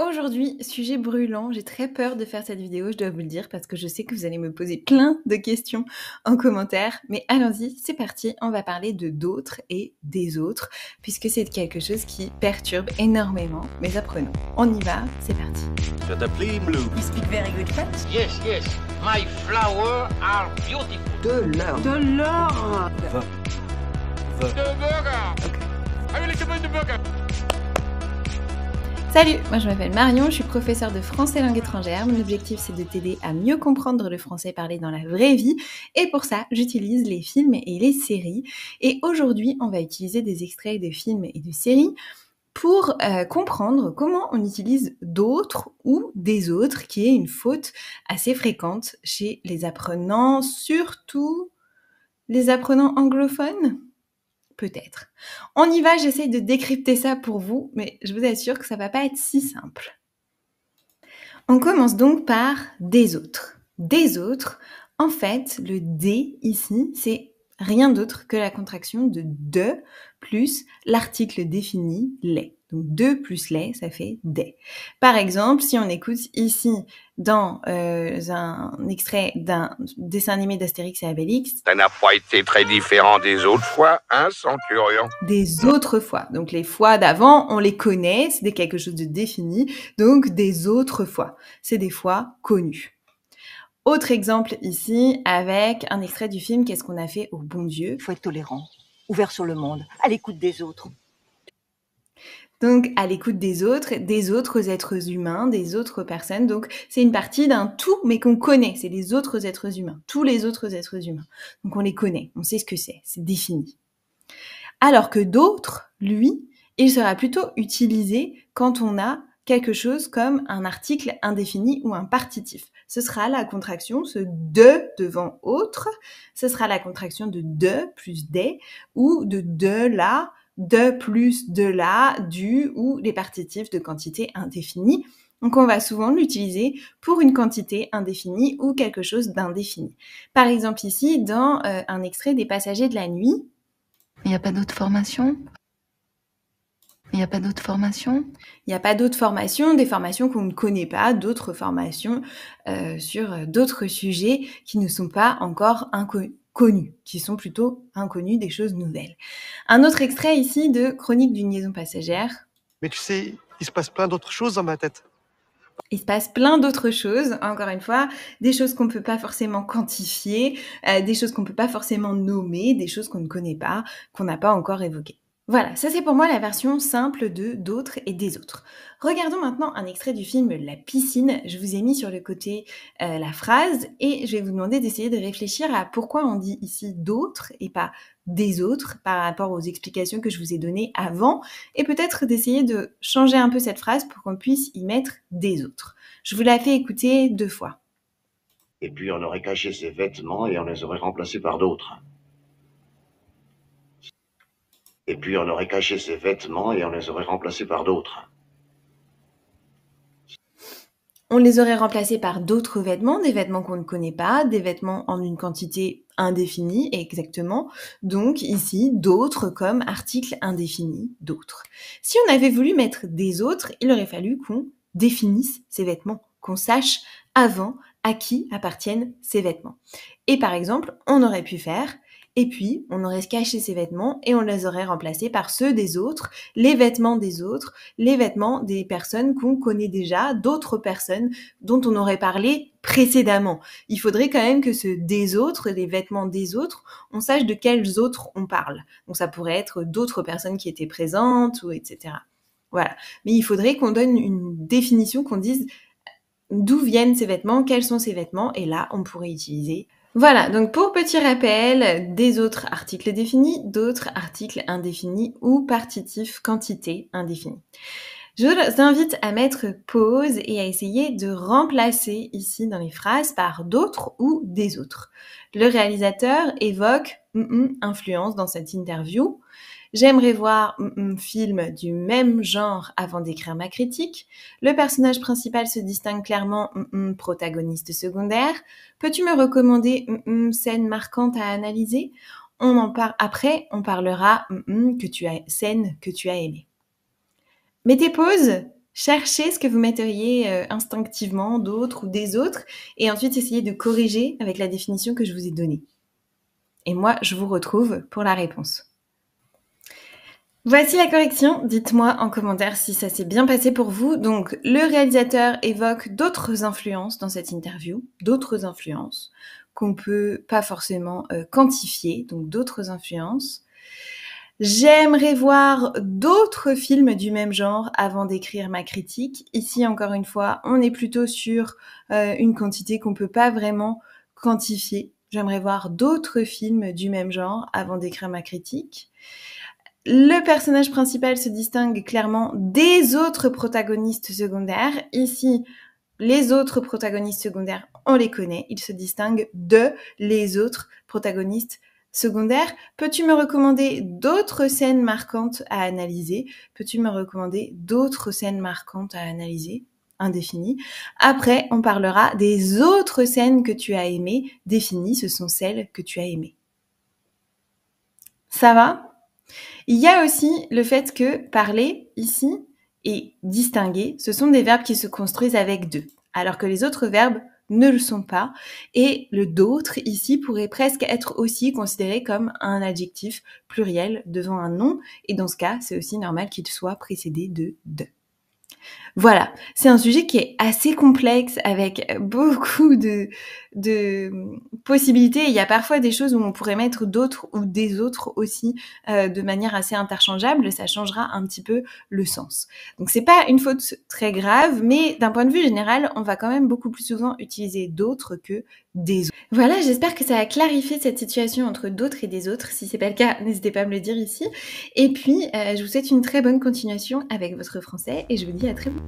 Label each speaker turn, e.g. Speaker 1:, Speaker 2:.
Speaker 1: Aujourd'hui, sujet brûlant, j'ai très peur de faire cette vidéo, je dois vous le dire, parce que je sais que vous allez me poser plein de questions en commentaire. Mais allons-y, c'est parti, on va parler de d'autres et des autres, puisque c'est quelque chose qui perturbe énormément mes apprenants. On y va, c'est parti.
Speaker 2: Je t'appelle Blue.
Speaker 3: You speak very good French?
Speaker 4: Yes, yes. My flowers are beautiful.
Speaker 3: De l'or.
Speaker 5: De l'or.
Speaker 4: The burger.
Speaker 1: Ok.
Speaker 4: I will recommend the burger.
Speaker 1: Salut, moi je m'appelle Marion, je suis professeure de français langue étrangère. Mon objectif c'est de t'aider à mieux comprendre le français parlé dans la vraie vie et pour ça j'utilise les films et les séries. Et aujourd'hui on va utiliser des extraits de films et de séries pour comprendre comment on utilise d'autres ou des autres, qui est une faute assez fréquente chez les apprenants, surtout les apprenants anglophones. Peut-être. On y va, j'essaye de décrypter ça pour vous, mais je vous assure que ça va pas être si simple. On commence donc par des autres. Des autres, en fait, le des ici, c'est rien d'autre que la contraction de plus l'article défini les. Donc de plus les, ça fait des. Par exemple, si on écoute ici dans un extrait d'un dessin animé d'Astérix et Obélix,
Speaker 2: Ça n'a pas été très différent des autres fois, hein, Centurion?
Speaker 1: des autres fois. Donc les fois d'avant, on les connaît, c'est quelque chose de défini. Donc des autres fois, c'est des fois connues. Autre exemple ici avec un extrait du film Qu'est-ce qu'on a fait au bon Dieu.
Speaker 3: Il faut être tolérant, ouvert sur le monde, à l'écoute des autres.
Speaker 1: Donc à l'écoute des autres êtres humains, des autres personnes. Donc c'est une partie d'un tout, mais qu'on connaît. C'est les autres êtres humains, tous les autres êtres humains. Donc on les connaît, on sait ce que c'est défini. Alors que d'autres, lui, il sera plutôt utilisé quand on a quelque chose comme un article indéfini ou un partitif. Ce sera la contraction, ce de devant autre, ce sera la contraction de plus des, ou de là, de plus de là, du, ou les partitifs de quantité indéfinie. Donc on va souvent l'utiliser pour une quantité indéfinie ou quelque chose d'indéfini. Par exemple ici, dans un extrait des Passagers de la nuit,
Speaker 6: il n'y a pas d'autres formations? Il n'y a pas d'autres formations?
Speaker 1: Il n'y a pas d'autres formations, des formations qu'on ne connaît pas, d'autres formations sur d'autres sujets qui ne sont pas encore connus, qui sont plutôt inconnus, des choses nouvelles. Un autre extrait ici de Chronique d'une liaison passagère.
Speaker 7: Mais tu sais, il se passe plein d'autres choses dans ma tête.
Speaker 1: Il se passe plein d'autres choses, encore une fois, des choses qu'on ne peut pas forcément quantifier, des choses qu'on ne peut pas forcément nommer, des choses qu'on ne connaît pas, qu'on n'a pas encore évoquées. Voilà, ça c'est pour moi la version simple de d'autres et des autres. Regardons maintenant un extrait du film La piscine. Je vous ai mis sur le côté la phrase et je vais vous demander d'essayer de réfléchir à pourquoi on dit ici d'autres et pas des autres par rapport aux explications que je vous ai données avant et peut-être d'essayer de changer un peu cette phrase pour qu'on puisse y mettre des autres. Je vous la fais écouter 2 fois.
Speaker 8: Et puis on aurait caché ses vêtements et on les aurait remplacés par d'autres. Et puis on aurait caché ses vêtements et on les aurait remplacés par d'autres.
Speaker 1: On les aurait remplacés par d'autres vêtements, des vêtements qu'on ne connaît pas, des vêtements en une quantité indéfinie exactement. Donc ici, d'autres comme article indéfini, d'autres. Si on avait voulu mettre des autres, il aurait fallu qu'on définisse ces vêtements, qu'on sache avant à qui appartiennent ces vêtements. Et par exemple, on aurait pu faire et puis on aurait caché ces vêtements et on les aurait remplacés par ceux des autres, les vêtements des autres, les vêtements des personnes qu'on connaît déjà, d'autres personnes dont on aurait parlé précédemment. Il faudrait quand même que ce des autres, les vêtements des autres, on sache de quels autres on parle. Donc ça pourrait être d'autres personnes qui étaient présentes ou etc. Voilà. Mais il faudrait qu'on donne une définition, qu'on dise d'où viennent ces vêtements, quels sont ces vêtements, et là on pourrait utiliser. Voilà, donc pour petit rappel, des autres articles définis, d'autres articles indéfinis ou partitifs quantité indéfinie. Je vous invite à mettre pause et à essayer de remplacer ici dans les phrases par d'autres ou des autres. Le réalisateur évoque influence dans cette interview. J'aimerais voir film du même genre avant d'écrire ma critique. Le personnage principal se distingue clairement protagoniste secondaire. Peux-tu me recommander scène marquante à analyser? On en parle après, on parlera scène que tu as aimée. Mettez pause cherchez ce que vous metteriez instinctivement d'autres ou des autres, et ensuite essayez de corriger avec la définition que je vous ai donnée. Et moi, je vous retrouve pour la réponse. Voici la correction, dites-moi en commentaire si ça s'est bien passé pour vous. Donc, le réalisateur évoque d'autres influences dans cette interview, d'autres influences qu'on peut pas forcément quantifier, donc d'autres influences. J'aimerais voir d'autres films du même genre avant d'écrire ma critique. Ici, encore une fois, on est plutôt sur une quantité qu'on peut pas vraiment quantifier. J'aimerais voir d'autres films du même genre avant d'écrire ma critique. Le personnage principal se distingue clairement des autres protagonistes secondaires. Ici, les autres protagonistes secondaires, on les connaît. Ils se distinguent de les autres protagonistes secondaires. Peux-tu me recommander d'autres scènes marquantes à analyser? Peux-tu me recommander d'autres scènes marquantes à analyser? Indéfini. Après, on parlera des autres scènes que tu as aimées. Définies, ce sont celles que tu as aimées. Ça va? Il y a aussi le fait que parler, ici, et distinguer, ce sont des verbes qui se construisent avec de, alors que les autres verbes ne le sont pas. Et le d'autre, ici, pourrait presque être aussi considéré comme un adjectif pluriel devant un nom. Et dans ce cas, c'est aussi normal qu'il soit précédé de. Voilà, c'est un sujet qui est assez complexe avec beaucoup de possibilités. Il y a parfois des choses où on pourrait mettre d'autres ou des autres aussi de manière assez interchangeable. Ça changera un petit peu le sens. Donc c'est pas une faute très grave, mais d'un point de vue général, on va quand même beaucoup plus souvent utiliser d'autres que des autres. Voilà, j'espère que ça a clarifié cette situation entre d'autres et des autres. Si c'est pas le cas, n'hésitez pas à me le dire ici. Et puis, je vous souhaite une très bonne continuation avec votre français et je vous dis à très bientôt.